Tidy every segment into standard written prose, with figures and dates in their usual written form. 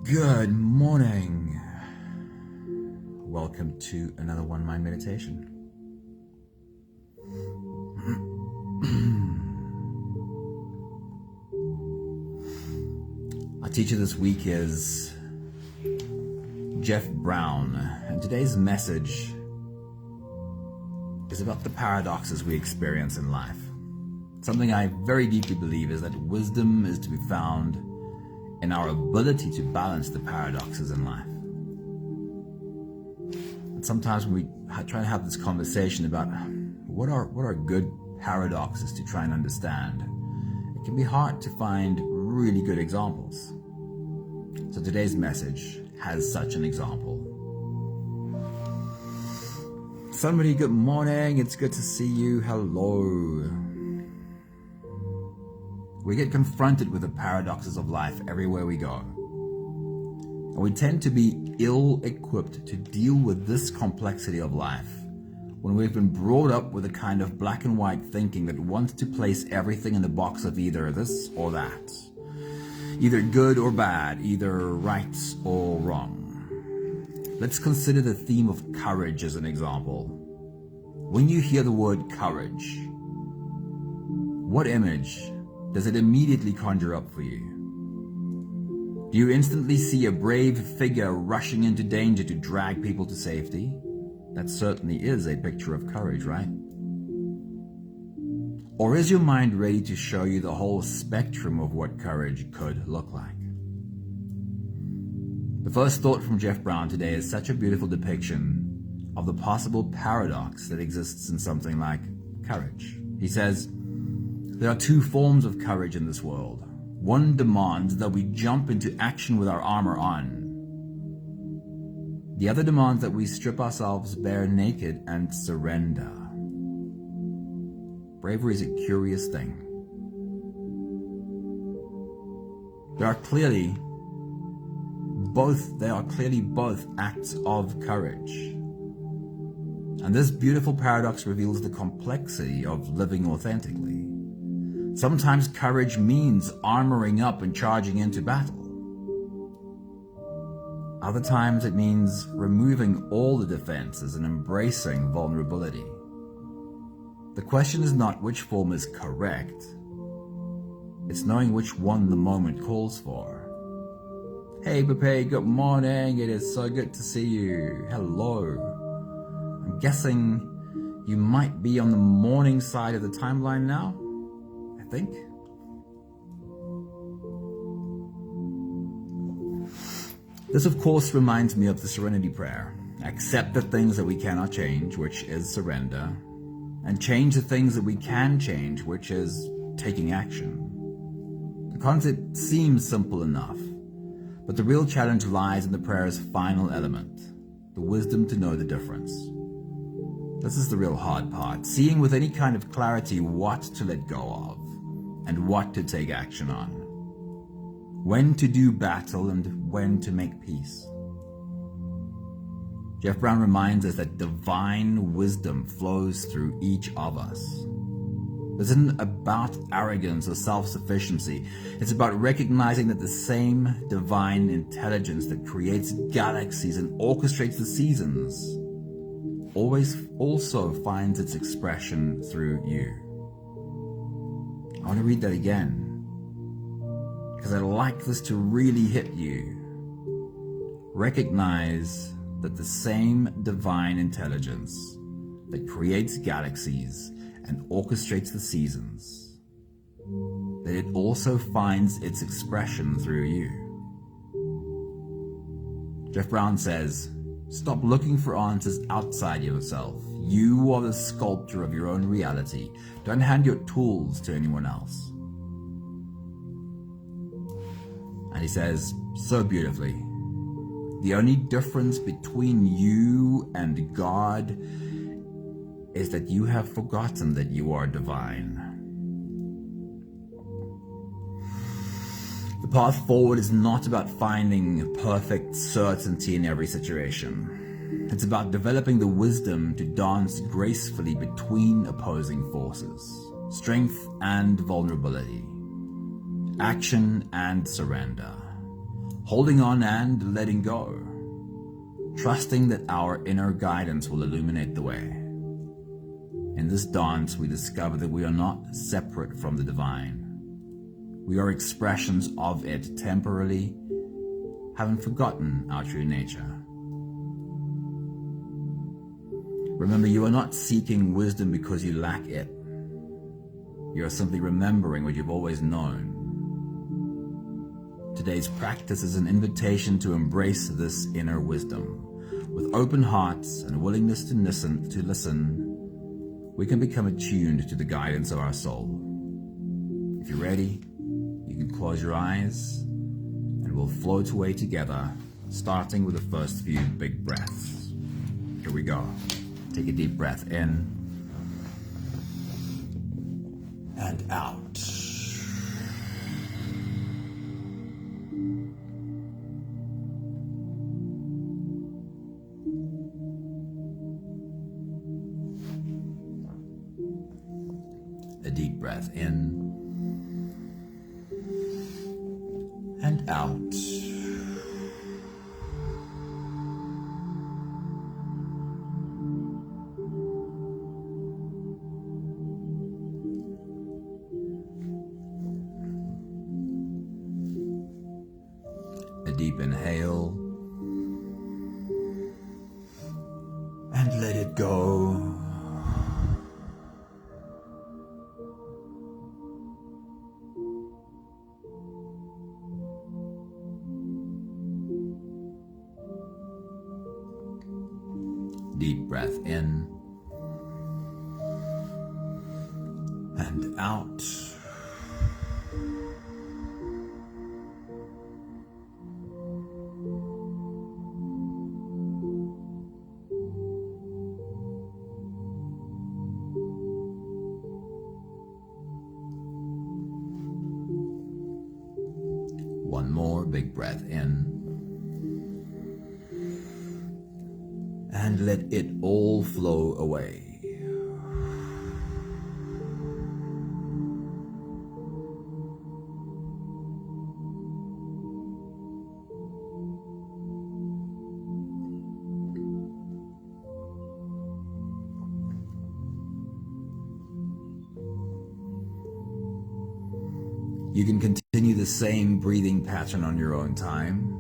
Good morning. Welcome to another One Mind meditation. Our teacher this week is Jeff Brown, and today's message is about the paradoxes we experience in life. Something I very deeply believe is that wisdom is to be found in our ability to balance the paradoxes in life. And sometimes when we try to have this conversation about what are good paradoxes to try and understand, it can be hard to find really good examples. So today's message has such an example. Somebody, good morning. It's good to see you. Hello. We get confronted with the paradoxes of life everywhere we go. And we tend to be ill-equipped to deal with this complexity of life when we've been brought up with a kind of black and white thinking that wants to place everything in the box of either this or that. Either good or bad, either right or wrong. Let's consider the theme of courage as an example. When you hear the word courage, what image does it immediately conjure up for you? Do you instantly see a brave figure rushing into danger to drag people to safety? That certainly is a picture of courage, right? Or is your mind ready to show you the whole spectrum of what courage could look like? The first thought from Jeff Brown today is such a beautiful depiction of the possible paradox that exists in something like courage. He says, there are two forms of courage in this world. One demands that we jump into action with our armor on. The other demands that we strip ourselves bare naked and surrender. Bravery is a curious thing. They are clearly both acts of courage. And this beautiful paradox reveals the complexity of living authentically. Sometimes courage means armoring up and charging into battle. Other times it means removing all the defenses and embracing vulnerability. The question is not which form is correct. It's knowing which one the moment calls for. Hey, Pepe, good morning. It is so good to see you. Hello. I'm guessing you might be on the morning side of the timeline now. I think. This, of course, reminds me of the Serenity Prayer. Accept the things that we cannot change, which is surrender, and change the things that we can change, which is taking action. The concept seems simple enough, but the real challenge lies in the prayer's final element, the wisdom to know the difference. This is the real hard part, seeing with any kind of clarity what to let go of and what to take action on, when to do battle and when to make peace. Jeff Brown reminds us that divine wisdom flows through each of us. This isn't about arrogance or self-sufficiency. It's about recognizing that the same divine intelligence that creates galaxies and orchestrates the seasons always also finds its expression through you. I want to read that again, because I'd like this to really hit you. Recognize that the same divine intelligence that creates galaxies and orchestrates the seasons, that it also finds its expression through you. Jeff Brown says, stop looking for answers outside yourself. You are the sculptor of your own reality. Don't hand your tools to anyone else. And he says, so beautifully, the only difference between you and God is that you have forgotten that you are divine. The path forward is not about finding perfect certainty in every situation. It's about developing the wisdom to dance gracefully between opposing forces, strength and vulnerability, action and surrender, holding on and letting go, trusting that our inner guidance will illuminate the way. In this dance, we discover that we are not separate from the divine. We are expressions of it, temporarily having forgotten our true nature. Remember, you are not seeking wisdom because you lack it. You are simply remembering what you've always known. Today's practice is an invitation to embrace this inner wisdom. With open hearts and willingness to listen, we can become attuned to the guidance of our soul. If you're ready, you can close your eyes and we'll float away together, starting with the first few big breaths. Here we go. Take a deep breath in and out. A deep breath in and out. A deep inhale and let it go. Deep breath in and out. One more big breath in. And let it all flow away. You can continue the same breathing pattern on your own time.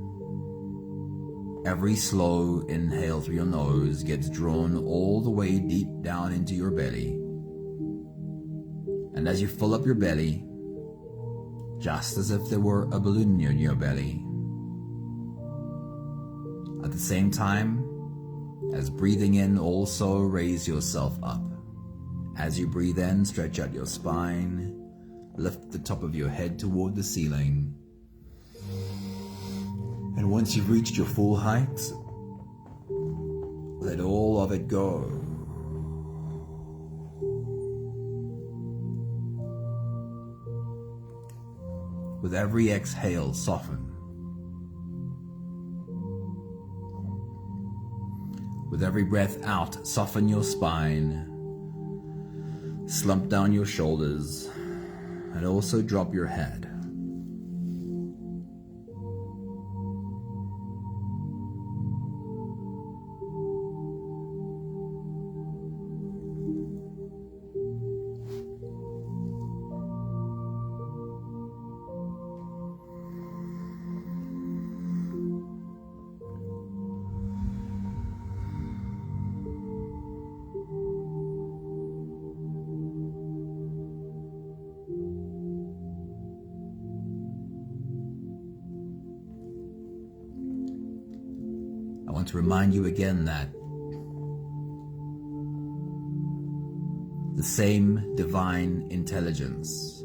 Every slow inhale through your nose gets drawn all the way deep down into your belly. And as you fill up your belly, just as if there were a balloon in your belly, at the same time as breathing in, also raise yourself up. As you breathe in, stretch out your spine, lift the top of your head toward the ceiling. And once you've reached your full height, let all of it go. With every exhale, soften. With every breath out, soften your spine, slump down your shoulders, and also drop your head. I want to remind you again that the same divine intelligence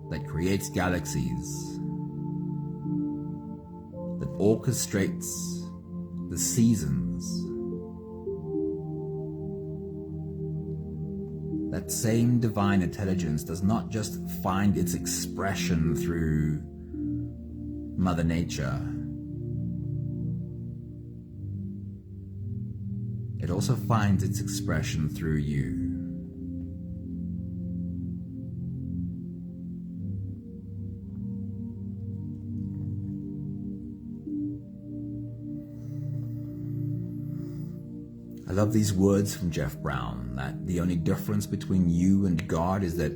that creates galaxies, that orchestrates the seasons, that same divine intelligence does not just find its expression through Mother Nature. It also finds its expression through you. I love these words from Jeff Brown, that the only difference between you and God is that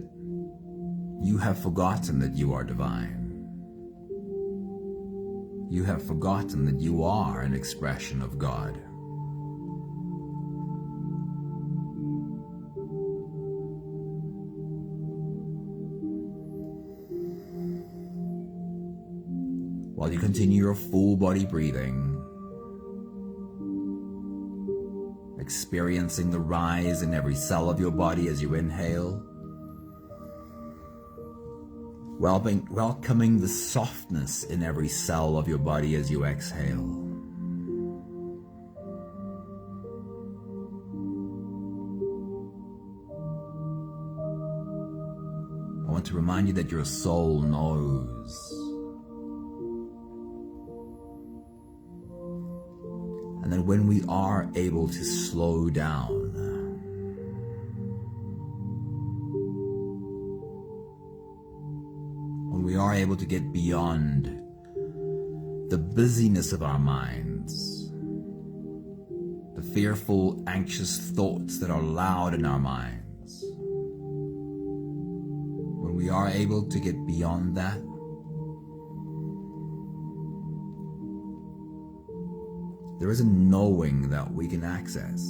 you have forgotten that you are divine. You have forgotten that you are an expression of God. While you continue your full body breathing, experiencing the rise in every cell of your body as you inhale, welcoming the softness in every cell of your body as you exhale. I want to remind you that your soul knows. And then when we are able to slow down, when we are able to get beyond the busyness of our minds, the fearful, anxious thoughts that are loud in our minds, when we are able to get beyond that, there is a knowing that we can access.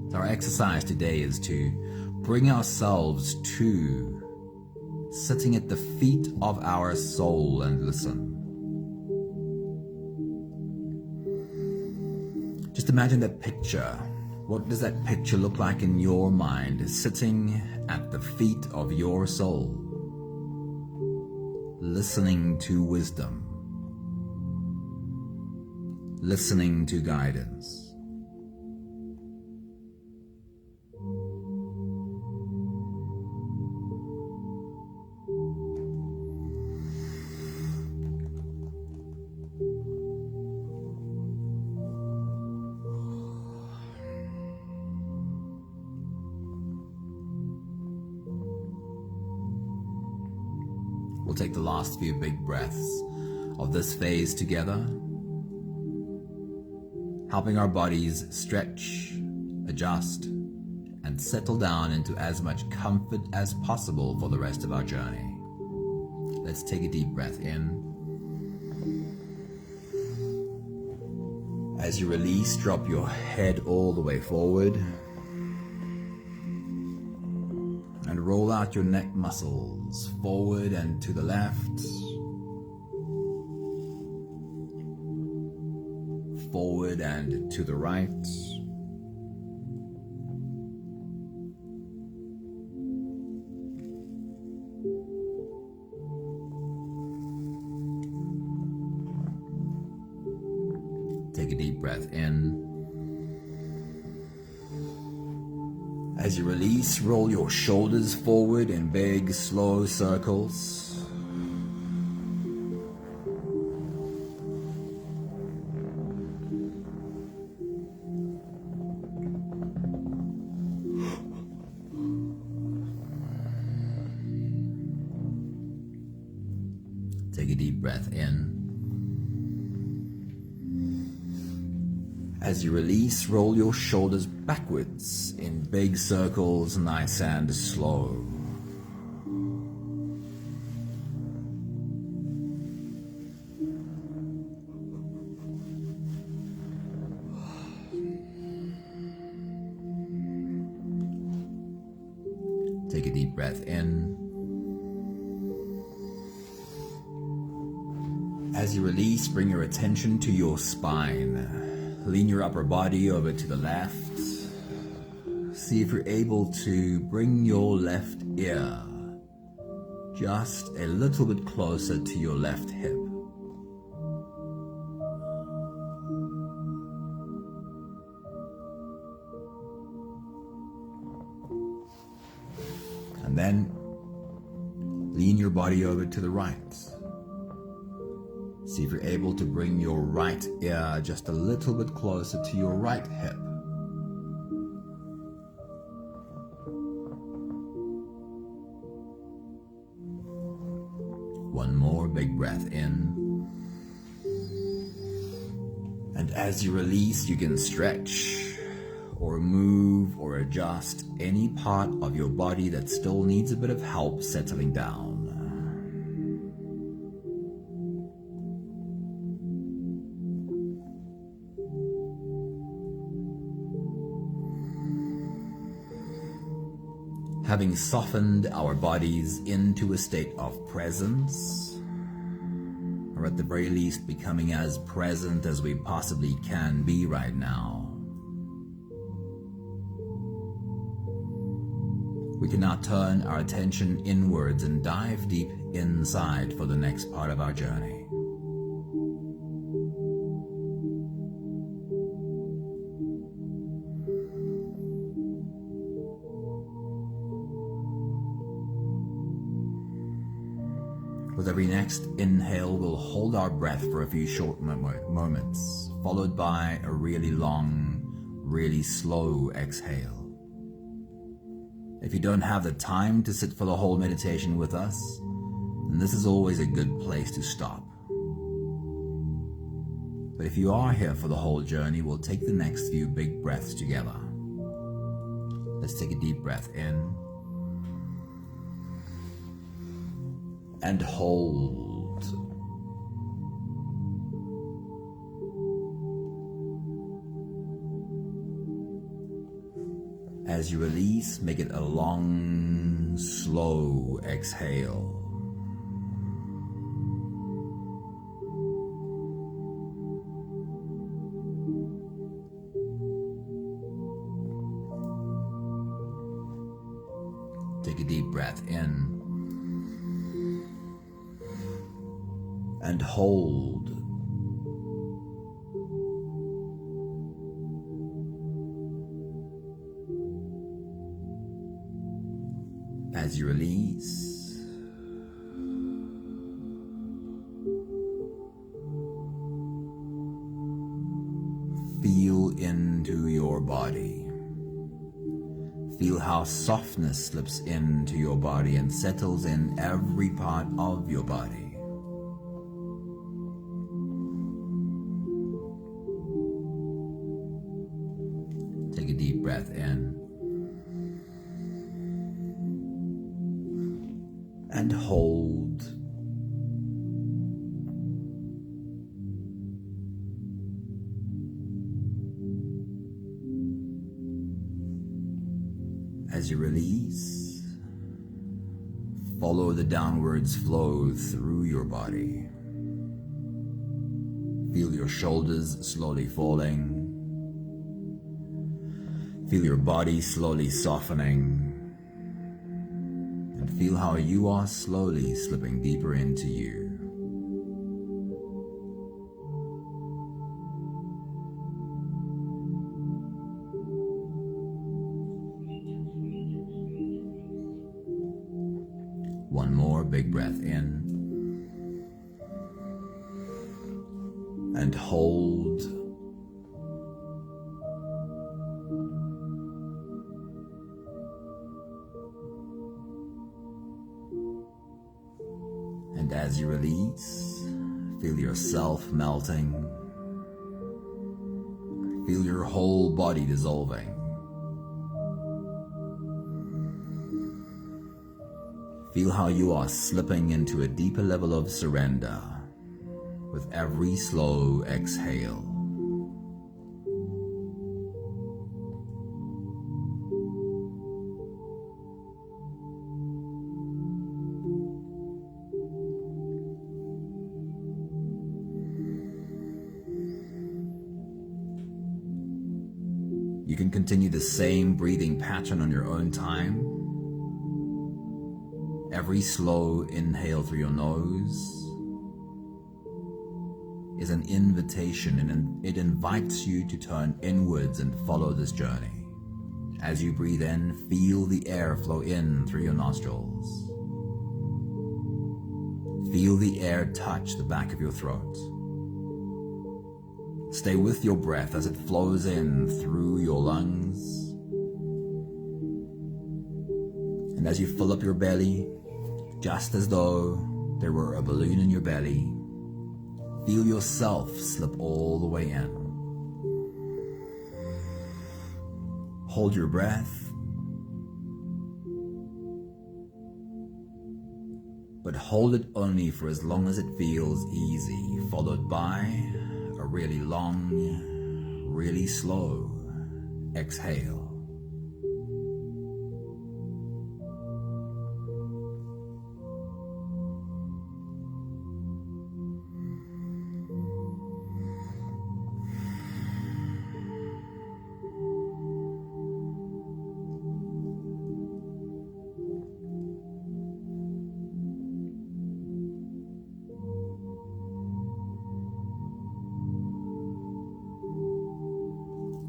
So our exercise today is to bring ourselves to sitting at the feet of our soul and listen. Just imagine that picture. What does that picture look like in your mind, sitting at the feet of your soul, listening to wisdom, listening to guidance? We'll take the last few big breaths of this phase together, helping our bodies stretch, adjust, and settle down into as much comfort as possible for the rest of our journey. Let's take a deep breath in. As you release, drop your head all the way forward and roll out your neck muscles forward and to the left, forward and to the right. Take a deep breath in. As you release, roll your shoulders forward in big, slow circles. Take a deep breath in. As you release, roll your shoulders backwards in big circles, nice and slow. Take a deep breath in. As you release, bring your attention to your spine. Lean your upper body over to the left. See if you're able to bring your left ear just a little bit closer to your left hip. And then lean your body over to the right. See if you're able to bring your right ear just a little bit closer to your right hip. One more big breath in. And as you release, you can stretch or move or adjust any part of your body that still needs a bit of help settling down. Having softened our bodies into a state of presence, or at the very least becoming as present as we possibly can be right now, we can now turn our attention inwards and dive deep inside for the next part of our journey. With every next inhale, we'll hold our breath for a few short moments, followed by a really long, really slow exhale. If you don't have the time to sit for the whole meditation with us, then this is always a good place to stop. But if you are here for the whole journey, we'll take the next few big breaths together. Let's take a deep breath in. And hold. As you release, make it a long, slow exhale. Take a deep breath in. And hold. As you release, feel into your body. Feel how softness slips into your body and settles in every part of your body. Take a deep breath in and hold. As you release, follow the downwards flow through your body. Feel your shoulders slowly falling. Feel your body slowly softening, and feel how you are slowly slipping deeper into you. One more big breath in, and hold. And as you release, feel yourself melting. Feel your whole body dissolving. Feel how you are slipping into a deeper level of surrender with every slow exhale. You can continue the same breathing pattern on your own time. Every slow inhale through your nose is an invitation, and it invites you to turn inwards and follow this journey. As you breathe in, feel the air flow in through your nostrils. Feel the air touch the back of your throat. Stay with your breath as it flows in through your lungs. And as you fill up your belly, just as though there were a balloon in your belly. Feel yourself slip all the way in. Hold your breath, but hold it only for as long as it feels easy, followed by a really long, really slow exhale.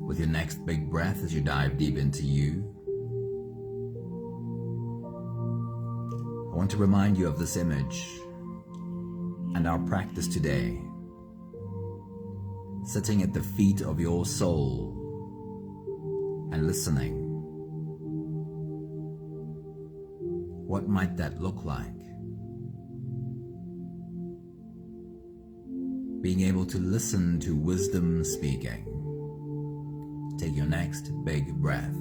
With your next big breath as you dive deep into you, I want to remind you of this image and our practice today. Sitting at the feet of your soul and listening. What might that look like? Being able to listen to wisdom speaking. Take your next big breath.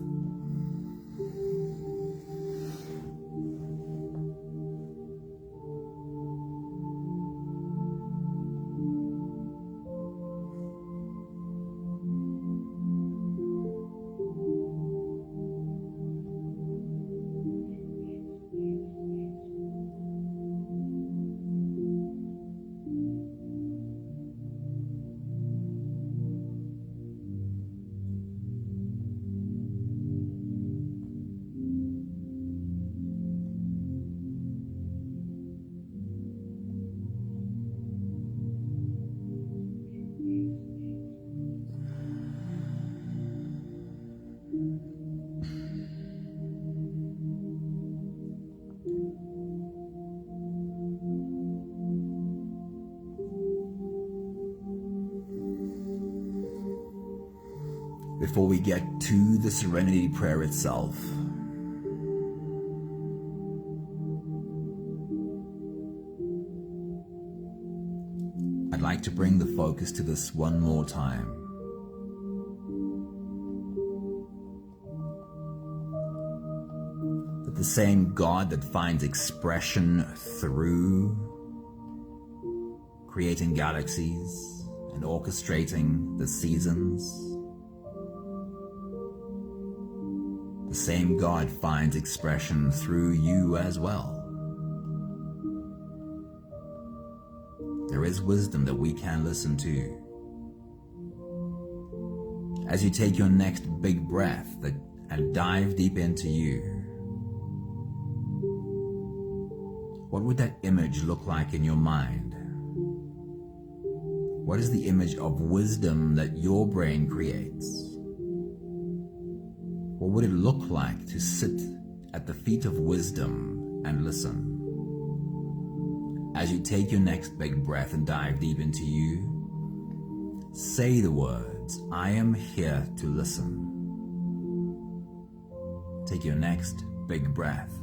Before we get to the Serenity Prayer itself, I'd like to bring the focus to this one more time. That the same God that finds expression through creating galaxies and orchestrating the seasons, the same God finds expression through you as well. There is wisdom that we can listen to. As you take your next big breath and dive deep into you, what would that image look like in your mind? What is the image of wisdom that your brain creates? What would it look like to sit at the feet of wisdom and listen? As you take your next big breath and dive deep into you, say the words, "I am here to listen." Take your next big breath.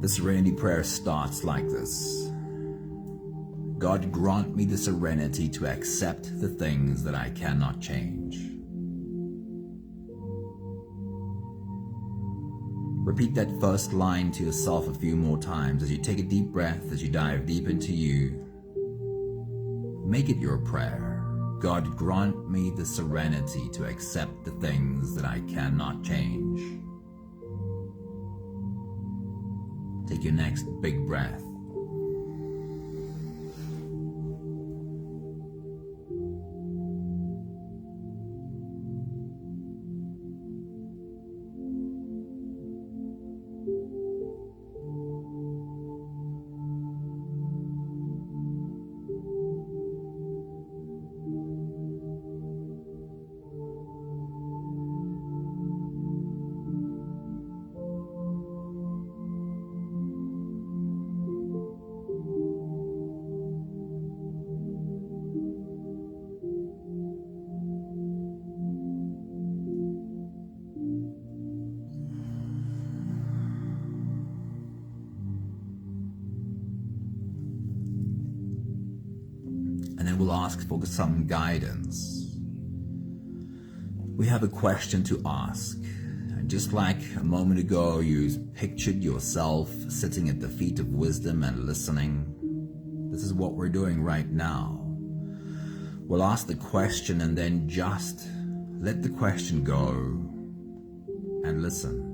The Serenity Prayer starts like this. God, grant me the serenity to accept the things that I cannot change. Repeat that first line to yourself a few more times as you take a deep breath, as you dive deep into you. Make it your prayer. God, grant me the serenity to accept the things that I cannot change. Take your next big breath. And then we'll ask for some guidance. We have a question to ask. And just like a moment ago, you pictured yourself sitting at the feet of wisdom and listening. This is what we're doing right now. We'll ask the question and then just let the question go and listen.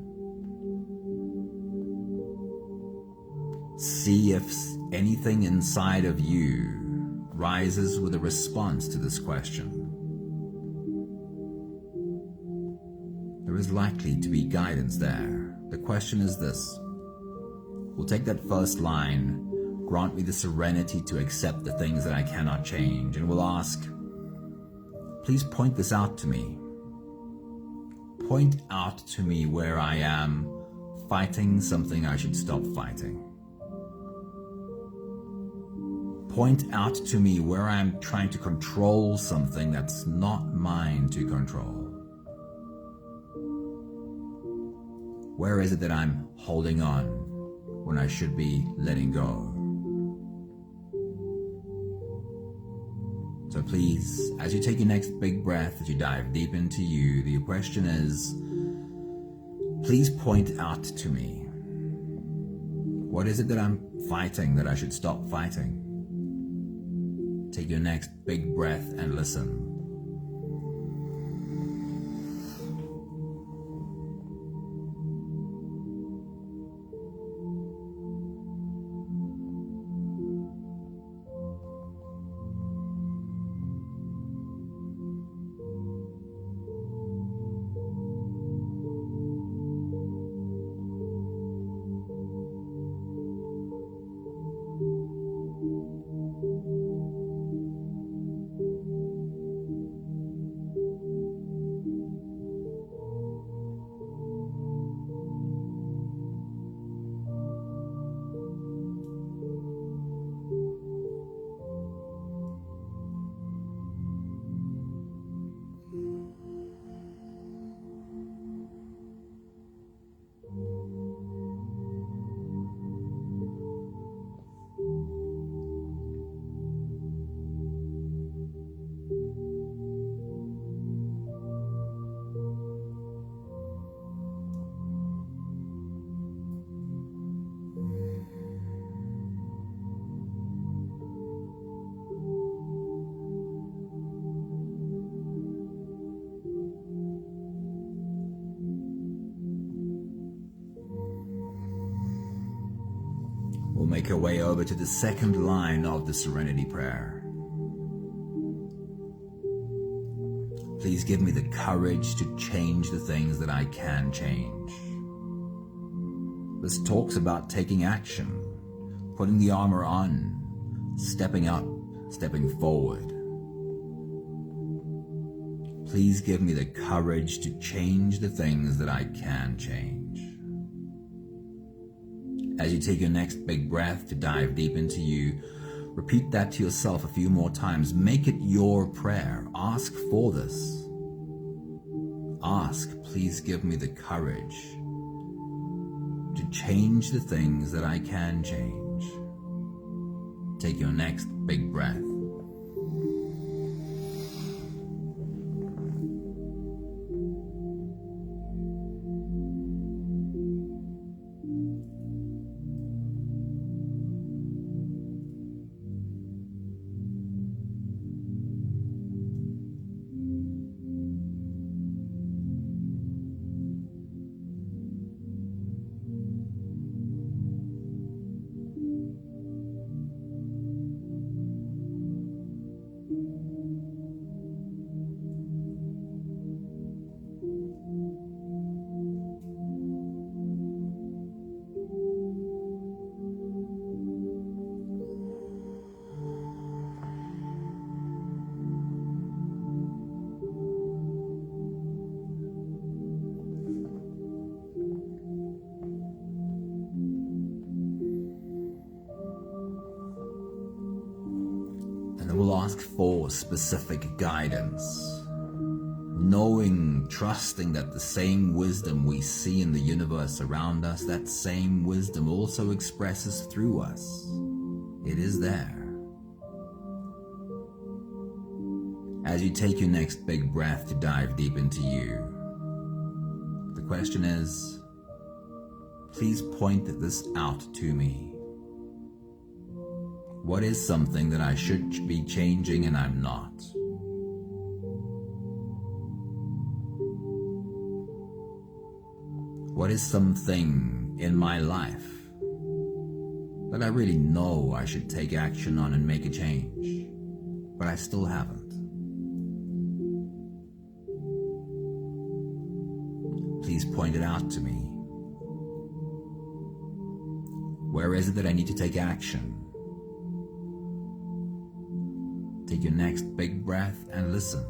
See if anything inside of you rises with a response to this question. There is likely to be guidance there. The question is this. We'll take that first line, grant me the serenity to accept the things that I cannot change, and we'll ask, please point this out to me. Point out to me where I am fighting something I should stop fighting. Point out to me where I'm trying to control something that's not mine to control. Where is it that I'm holding on when I should be letting go? So please, as you take your next big breath, as you dive deep into you, the question is, please point out to me, what is it that I'm fighting that I should stop fighting? Take your next big breath and listen. We'll make our way over to the second line of the Serenity Prayer. Please give me the courage to change the things that I can change. This talks about taking action, putting the armor on, stepping up, stepping forward. Please give me the courage to change the things that I can change. As you take your next big breath to dive deep into you, repeat that to yourself a few more times. Make it your prayer. Ask for this. Ask, please give me the courage to change the things that I can change. Take your next big breath. we'll ask for specific guidance, knowing, trusting that the same wisdom we see in the universe around us, that same wisdom also expresses through us. It is there. As you take your next big breath to dive deep into you, the question is, please point this out to me. What is something that I should be changing and I'm not? What is something in my life that I really know I should take action on and make a change, but I still haven't? Please point it out to me. Where is it that I need to take action? Take your next big breath and listen.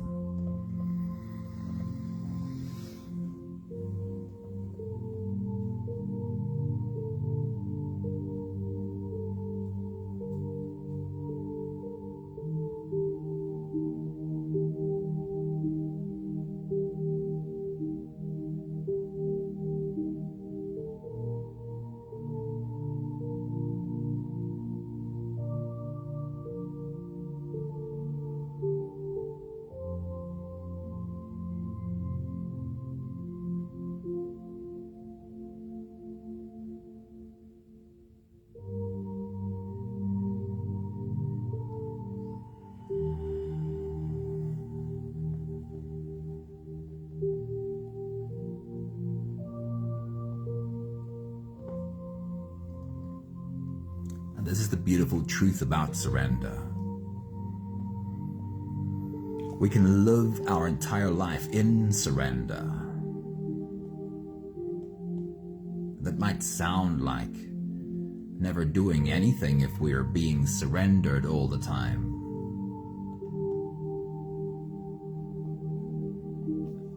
This is the beautiful truth about surrender. We can live our entire life in surrender. That might sound like never doing anything if we are being surrendered all the time.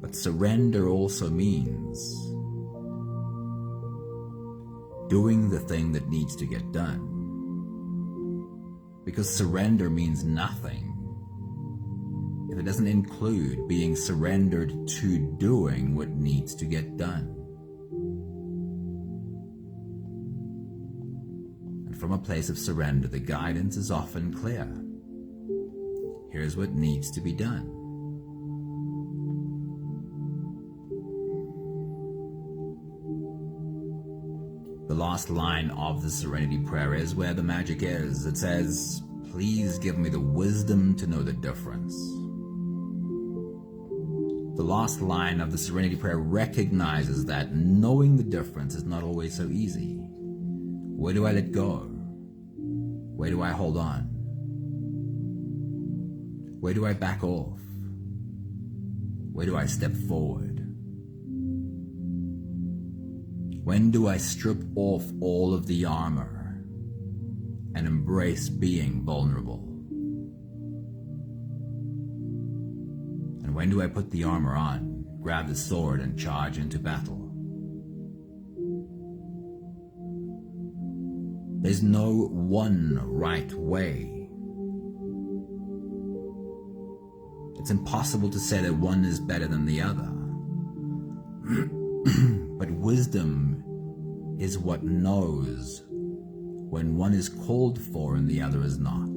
But surrender also means doing the thing that needs to get done. Because surrender means nothing if it doesn't include being surrendered to doing what needs to get done. And from a place of surrender, the guidance is often clear. Here's what needs to be done. The last line of the Serenity Prayer is where the magic is. It says, please give me the wisdom to know the difference. The last line of the Serenity Prayer recognizes that knowing the difference is not always so easy. Where do I let go? Where do I hold on? Where do I back off? Where do I step forward? When do I strip off all of the armor and embrace being vulnerable? And when do I put the armor on, grab the sword, and charge into battle? There's no one right way. It's impossible to say that one is better than the other. But wisdom is what knows when one is called for and the other is not.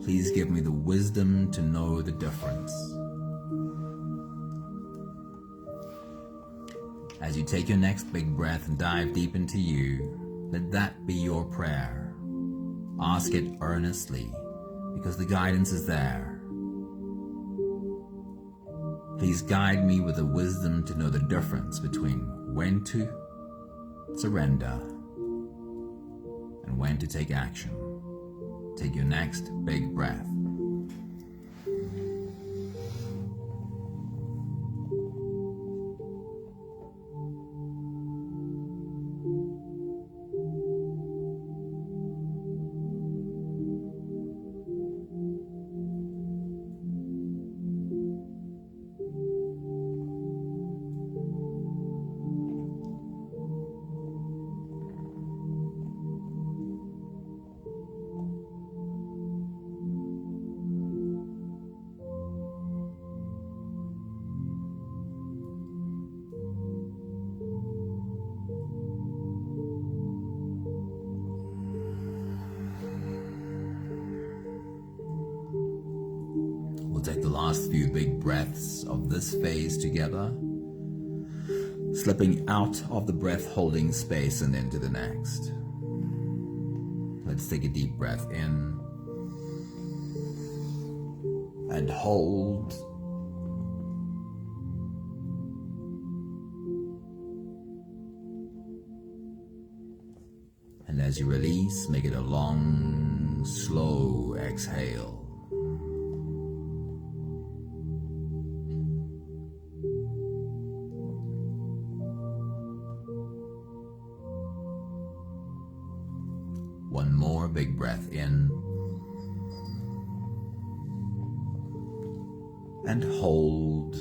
Please give me the wisdom to know the difference. As you take your next big breath and dive deep into you, let that be your prayer. Ask it earnestly, because the guidance is there. Please guide me with the wisdom to know the difference between when to surrender and when to take action. Take your next big breath. last few big breaths of this phase together, slipping out of the breath holding space and into the next. Let's take a deep breath in and hold. And as you release, make it a long, slow exhale. One more big breath in and hold.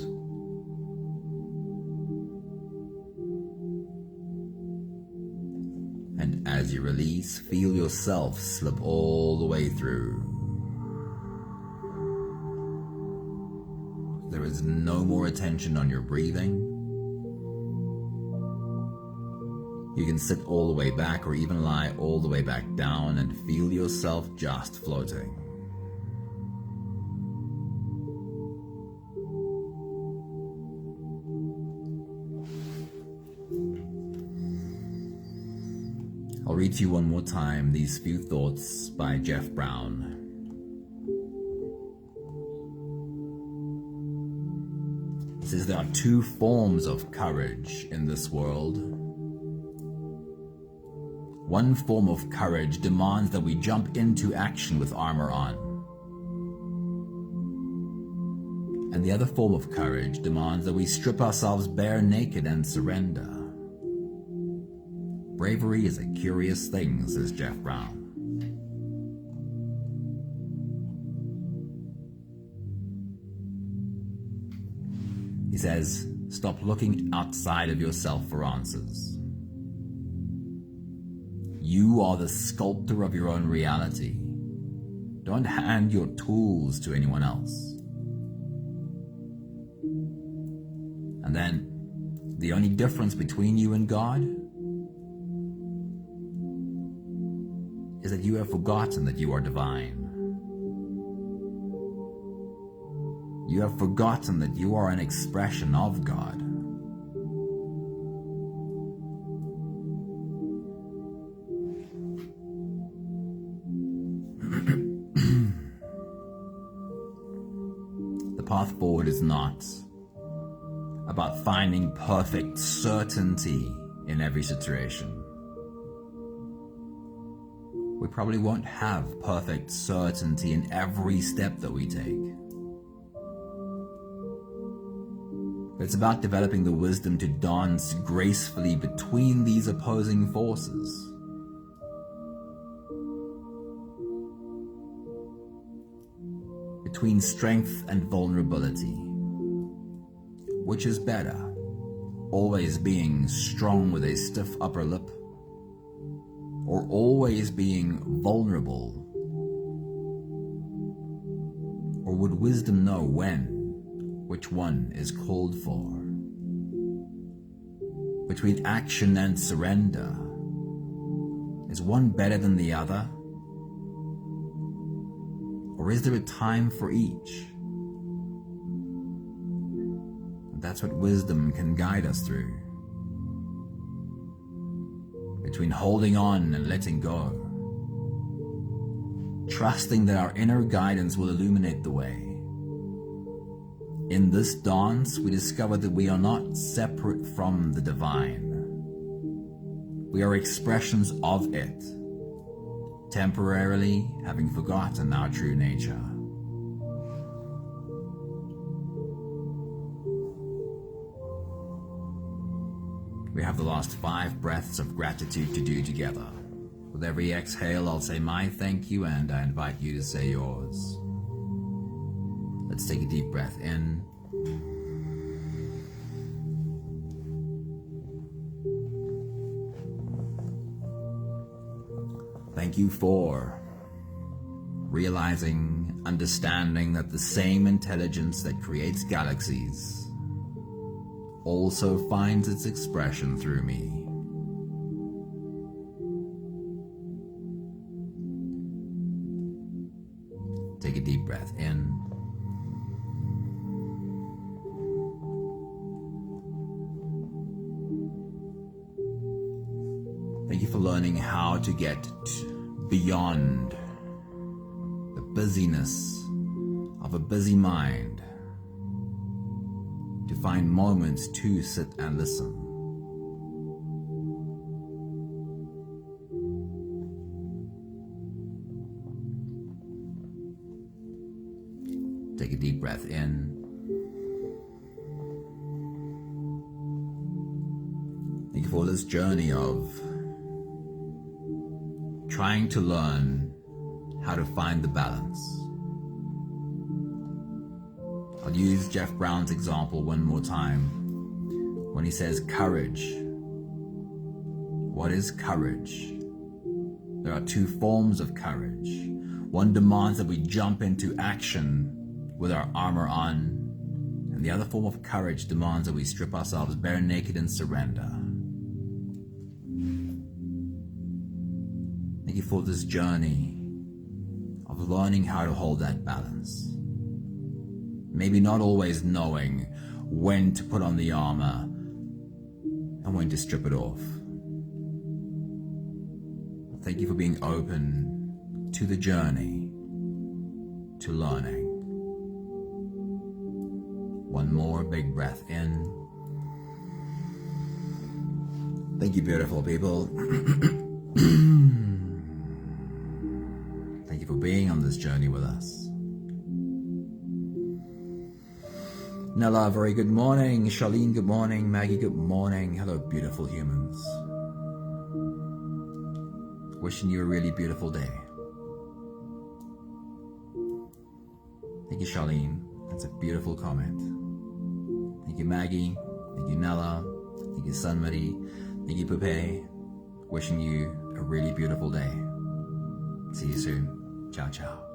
And as you release, feel yourself slip all the way through. There is no more attention on your breathing. You can sit all the way back or even lie all the way back down and feel yourself just floating. I'll read to you one more time these few thoughts by Jeff Brown. It says there are two forms of courage in this world. One form of courage demands that we jump into action with armor on. And the other form of courage demands that we strip ourselves bare naked and surrender. Bravery is a curious thing, says Jeff Brown. He says, stop looking outside of yourself for answers. You are the sculptor of your own reality. Don't hand your tools to anyone else. And then, the only difference between you and God is that you have forgotten that you are divine. You have forgotten that you are an expression of God. The path forward is not about finding perfect certainty in every situation. We probably won't have perfect certainty in every step that we take. It's about developing the wisdom to dance gracefully between these opposing forces. Between strength and vulnerability. Which is better? Always being strong with a stiff upper lip? Or always being vulnerable? Or would wisdom know which one is called for? Between action and surrender, is one better than the other? Or is there a time for each? And that's what wisdom can guide us through. Between holding on and letting go. Trusting that our inner guidance will illuminate the way. In this dance, we discover that we are not separate from the divine. We are expressions of it, temporarily having forgotten our true nature. We have the last 5 breaths of gratitude to do together. With every exhale, I'll say my thank you, and I invite you to say yours. Let's take a deep breath in. Thank you for realizing, understanding that the same intelligence that creates galaxies also finds its expression through me. Take a deep breath in Thank you for learning how to get beyond the busyness of a busy mind to find moments to sit and listen. Take a deep breath in. Thank you for this journey of trying to learn how to find the balance. I'll use Jeff Brown's example one more time when he says courage. What is courage? There are two forms of courage. One demands that we jump into action with our armor on, and the other form of courage demands that we strip ourselves bare naked and surrender. Thank you for this journey of learning how to hold that balance. Maybe not always knowing when to put on the armor and when to strip it off. Thank you for being open to the journey, to learning. One more big breath in. Thank you, beautiful people. Thank you for being on this journey with us. Nella, very good morning. Charlene, good morning. Maggie, good morning. Hello, beautiful humans. Wishing you a really beautiful day. Thank you, Charlene. That's a beautiful comment. Thank you, Maggie. Thank you, Nella. Thank you, Sunmari. Thank you, Pepe. Wishing you a really beautiful day. See you soon. Ciao, ciao.